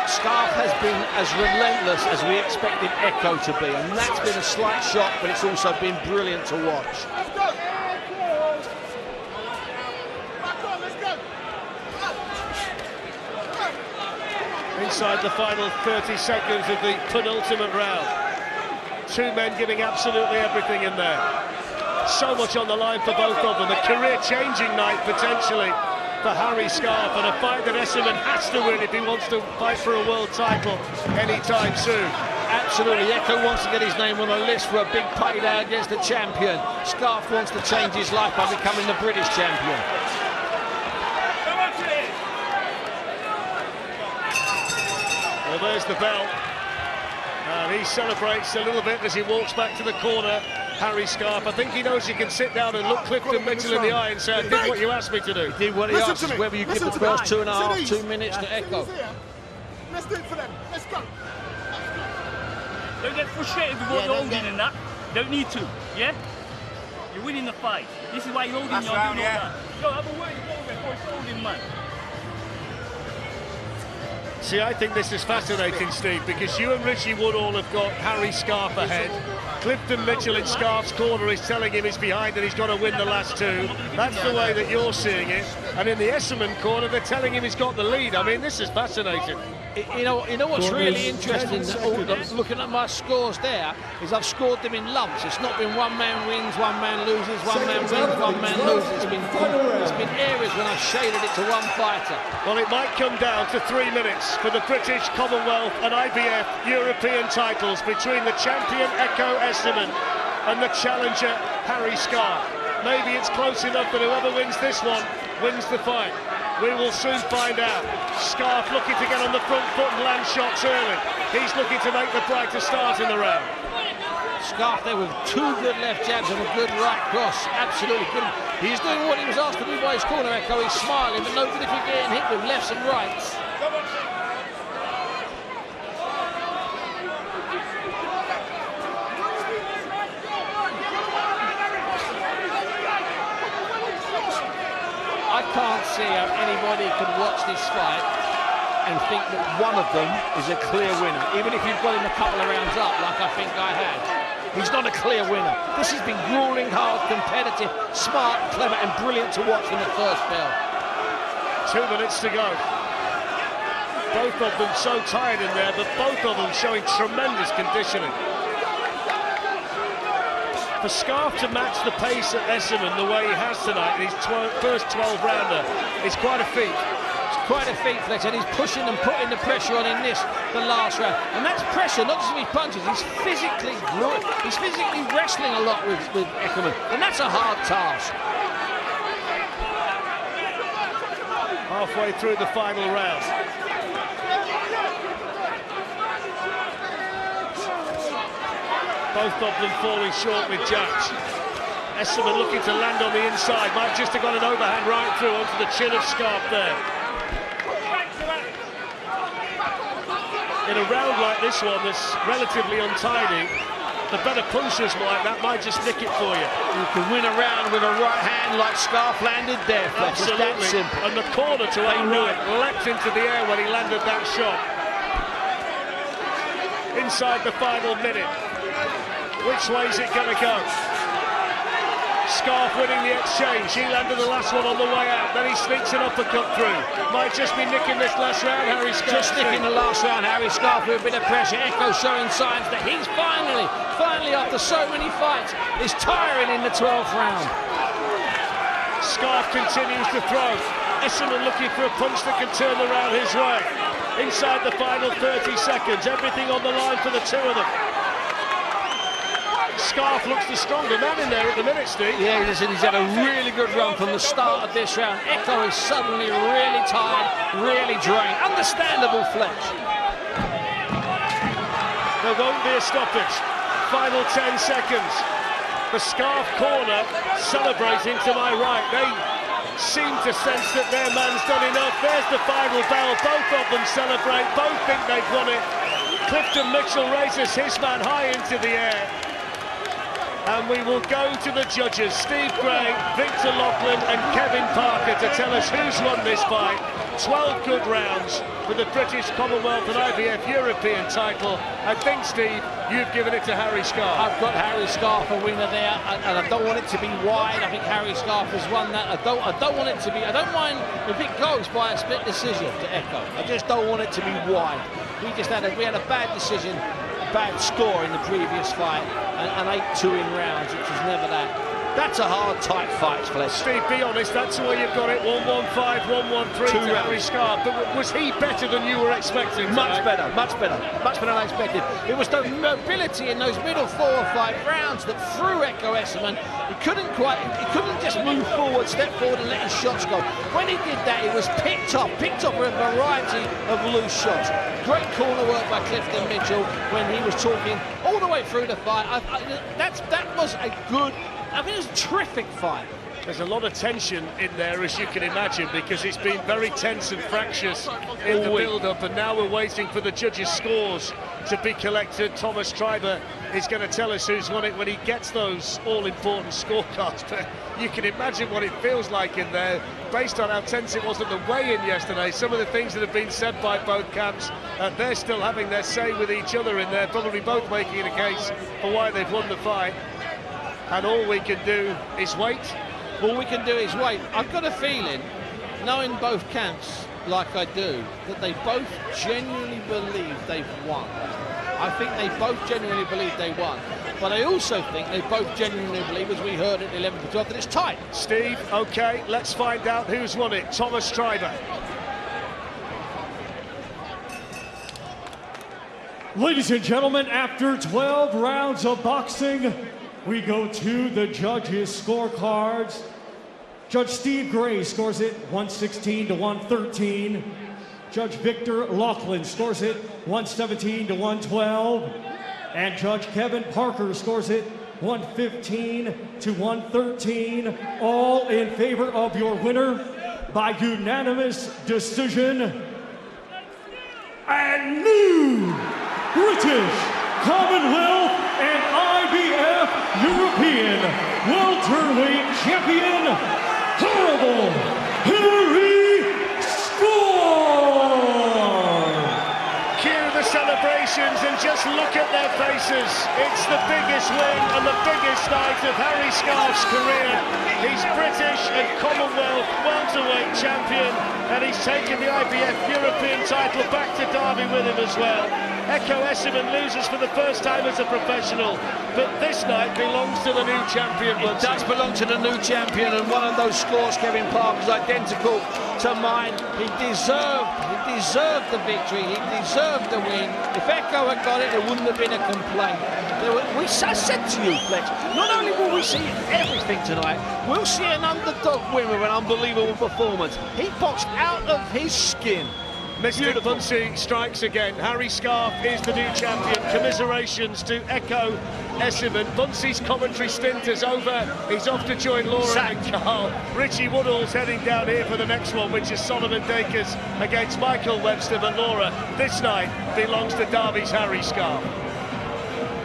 Scarff has been as relentless as we expected Ekow to be, and that's been a slight shock, but it's also been brilliant to watch. Inside the final 30 seconds of the penultimate round. Two men giving absolutely everything in there. So much on the line for both of them. A career-changing night, potentially, for Harry Scarff, and a fight that Essuman has to win if he wants to fight for a world title anytime soon. Absolutely, Ekow wants to get his name on the list for a big payday against the champion. Scarff wants to change his life by becoming the British champion. Well, there's the bell. And he celebrates a little bit as he walks back to the corner. Harry Scarff, I think he knows he can sit down and look Clifton Mitchell in the eye and say, I did what you asked me to do. He did what he asked, whether you give the first 2 minutes to Ekow. Let's do it for them. Let's go. Don't get frustrated with what you're holding in that. Don't need to, yeah? You're winning the fight. This is why you're holding your doing all that. Yo, have a word before it's holding, man. See, I think this is fascinating, Steve, because you and Richie Woodall have got Harry Scarff ahead. Clifton Mitchell in Scarff's corner is telling him he's behind and he's got to win the last two. That's the way that you're seeing it. And in the Essuman corner, they're telling him he's got the lead. I mean, this is fascinating. You know what's really interesting, looking at my scores there, is I've scored them in lumps. It's not been one man wins, one man loses, one man wins, one man loses. It's been areas when I've shaded it to one fighter. Well, it might come down to 3 minutes for the British, Commonwealth and IBF European titles between the champion Ekow Essuman and the challenger Harry Scarff. Maybe it's close enough that whoever wins this one wins the fight. We will soon find out. Scarff looking to get on the front foot and land shots early. He's looking to make the brighter start in the round. Scarff there with two good left jabs and a good right cross. Absolutely good. He's doing what he was asked to do by his corner, Ekow. He's smiling, but no good if you're getting hit with lefts and rights. I can't see how anybody can watch this fight and think that one of them is a clear winner, even if you've got him a couple of rounds up, like I think I had. He's not a clear winner. This has been grueling, hard, competitive, smart, clever, and brilliant to watch from the first bell. 2 minutes to go. Both of them so tired in there, but both of them showing tremendous conditioning. For Scarff to match the pace at Essuman the way he has tonight in his first 12-rounder is quite a feat. It's quite a feat, Flex, and he's pushing and putting the pressure on in the last round. And that's pressure, not just with his punches. He's physically wrestling a lot with Ekow, and that's a hard task. Halfway through the final round. Both of them falling short with jabs. Essuman looking to land on the inside. Might just have got an overhand right through onto the chin of Scarff there. In a round like this one that's relatively untidy, the better punchers like that might just nick it for you. You can win a round with a right hand like Scarff landed there. Absolutely. It's that simple. And the corner to our right leapt into the air when he landed that shot. Inside the final minute. Which way is it going to go? Scarff winning the exchange. He landed the last one on the way out. Then he sneaks an uppercut through. Might just be nicking this last round, Harry Scarff. Just nicking the last round, Harry Scarff with a bit of pressure. Ekow showing signs that he's finally after so many fights, is tiring in the 12th round. Scarff continues to throw. Essuman looking for a punch that can turn the round his way. Inside the final 30 seconds. Everything on the line for the two of them. Scarff looks the stronger man in there at the minute, Steve. Yeah, listen, he's had a really good run from the start of this round. Ekow is suddenly really tired, really drained. Understandable, Fletch. There won't be a stoppage. Final 10 seconds. The Scarff corner celebrating to my right. They seem to sense that their man's done enough. There's the final bell. Both of them celebrate. Both think they've won it. Clifton Mitchell raises his man high into the air. And we will go to the judges, Steve Gray, Victor Loughlin and Kevin Parker, to tell us who's won this fight. 12 good rounds for the British, Commonwealth and IBF European title. I think, Steve, you've given it to Harry Scarff. I've got Harry Scarff a winner there, and I don't want it to be wide. I think Harry Scarff has won that. I don't want it to be. I don't mind if it goes by a split decision to Ekow. I just don't want it to be wide. We had a bad decision, a bad score in the previous fight, and 8-2 in rounds, which was never that. That's a hard, tight fight, Fletch. Steve, be honest, that's the way you've got it. 1-1-5, 1-1-3 to Harry Scarff. But was he better than you were expecting? Much better than I expected. It was the mobility in those middle 4 or 5 rounds that threw Ekow Essuman. He couldn't just move forward, step forward and let his shots go. When he did that, it was picked up with a variety of loose shots. Great corner work by Clifton Mitchell when he was talking all the way through the fight. That was a good, I mean, it was a terrific fight. There's a lot of tension in there, as you can imagine, because it's been very tense and fractious in the build-up, and now we're waiting for the judges' scores to be collected. Thomas Treiber is going to tell us who's won it when he gets those all-important scorecards, but you can imagine what it feels like in there, based on how tense it was at the weigh-in yesterday. Some of the things that have been said by both camps, they're still having their say with each other in there, probably both making it a case for why they've won the fight. And all we can do is wait. All we can do is wait. I've got a feeling, knowing both camps like I do, that they both genuinely believe they've won. I think they both genuinely believe they won. But I also think they both genuinely believe, as we heard at 11 for 12, that it's tight. Steve, OK, let's find out who's won it. Thomas Treiber. Ladies and gentlemen, after 12 rounds of boxing, we go to the judges' scorecards. Judge Steve Gray scores it 116 to 113. Judge Victor Loughlin scores it 117 to 112. And Judge Kevin Parker scores it 115 to 113. All in favor of your winner by unanimous decision. And new British, Commonwealth, and IBF European welterweight champion, Horrible Harry Scarff. Cue the celebrations and just look at their faces. It's the biggest win and the biggest night of Harry Scarff's career. He's British and Commonwealth welterweight champion, and he's taken the IBF European title back to Derby with him as well. Ekow Essuman loses for the first time as a professional, but this night belongs to the new champion. It does belong to the new champion, and one of those scores, Kevin Parker's identical to mine. He deserved the victory, he deserved the win. If Ekow had got it, there wouldn't have been a complaint. I said to you, Fletch, not only will we see everything tonight, we'll see an underdog win with an unbelievable performance. He boxed out of his skin. Mr. Bunsey strikes again. Harry Scarff is the new champion. Commiserations to Ekow Essuman. Bunsey's commentary stint is over. He's off to join Laura and Carl. Richie Woodall's heading down here for the next one, which is Solomon Dacres against Michael Webster. But Laura, this night belongs to Derby's Harry Scarff.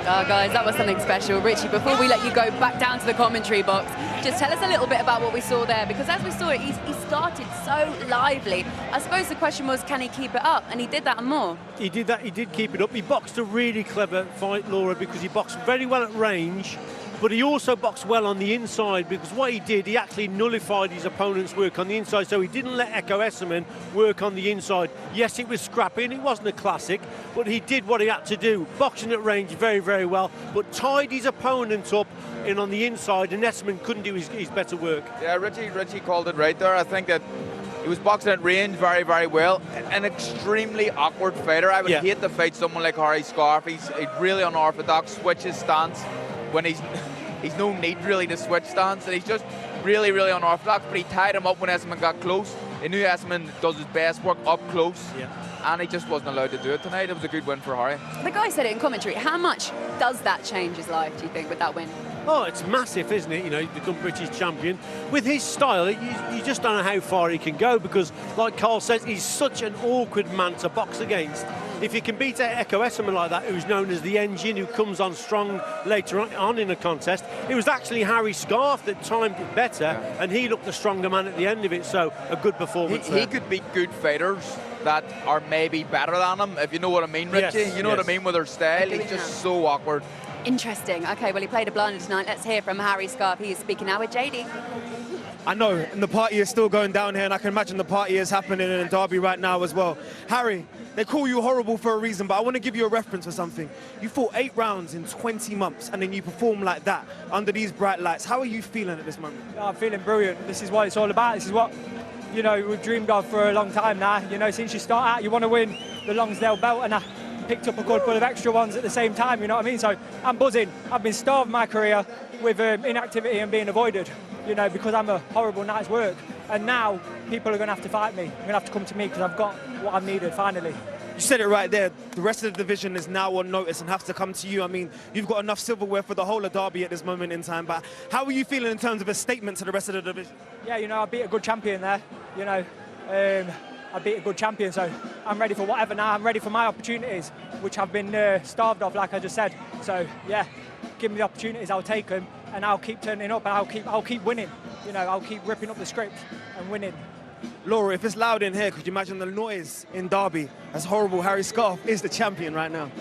Guys, that was something special. Richie, before we let you go back down to the commentary box, just tell us a little bit about what we saw there, because as we saw it, he started so lively. I suppose the question was, can he keep it up? And he did that and more. He did that, he did keep it up. He boxed a really clever fight, Laura, because he boxed very well at range, but he also boxed well on the inside, because what he did, he actually nullified his opponent's work on the inside, so he didn't let Ekow Essuman work on the inside. Yes, it was scrappy and it wasn't a classic, but he did what he had to do, boxing at range very, very well, but tied his opponent up in on the inside, and Essuman couldn't do his better work. Yeah, Richie called it right there. I think that he was boxing at range very, very well. An extremely awkward fighter. I would hate to fight someone like Harry Scarff. He's really unorthodox, switches stance when he's no need really to switch stance, and he's just really, really unorthodox, but he tied him up when Essuman got close. He knew Essuman does his best work up close, and he just wasn't allowed to do it tonight. It was a good win for Harry. The guy said it in commentary. How much does that change his life, do you think, with that win? Oh, it's massive, isn't it? You know, become British champion. With his style, you just don't know how far he can go because, like Carl says, he's such an awkward man to box against. If you can beat Ekow Essuman like that, who's known as the engine, who comes on strong later on in a contest, it was actually Harry Scarff that timed it better, and he looked the stronger man at the end of it, so a good performance He could beat good fighters that are maybe better than him, if you know what I mean, Richie. Yes, you know what I mean with their style. He's just so awkward. Interesting. Okay, well, he played a blinder tonight. Let's hear from Harry Scarff. He is speaking now with JD. I know, and the party is still going down here, and I can imagine the party is happening in Derby right now as well. Harry, they call you horrible for a reason, but I want to give you a reference for something. You fought 8 rounds in 20 months, and then you perform like that under these bright lights. How are you feeling at this moment? I'm feeling brilliant. This is what it's all about. This is what, you know, we've dreamed of for a long time now. You know, since you start out, you want to win the Lonsdale belt, and I picked up a good full of extra ones at the same time, you know what I mean? So I'm buzzing. I've been starved my career with inactivity and being avoided, you know, because I'm a horrible night's work. And now people are going to have to fight me. They're going to have to come to me because I've got what I've needed finally. You said it right there. The rest of the division is now on notice and have to come to you. I mean, you've got enough silverware for the whole of Derby at this moment in time, but how are you feeling in terms of a statement to the rest of the division? Yeah, you know, I beat a good champion there, you know. I beat a good champion, so I'm ready for whatever now. I'm ready for my opportunities, which I've been starved of, like I just said. So, yeah, give me the opportunities, I'll take them, and I'll keep turning up, and I'll keep winning. You know, I'll keep ripping up the script and winning. Laura, if it's loud in here, could you imagine the noise in Derby as horrible Harry Scarff is the champion right now?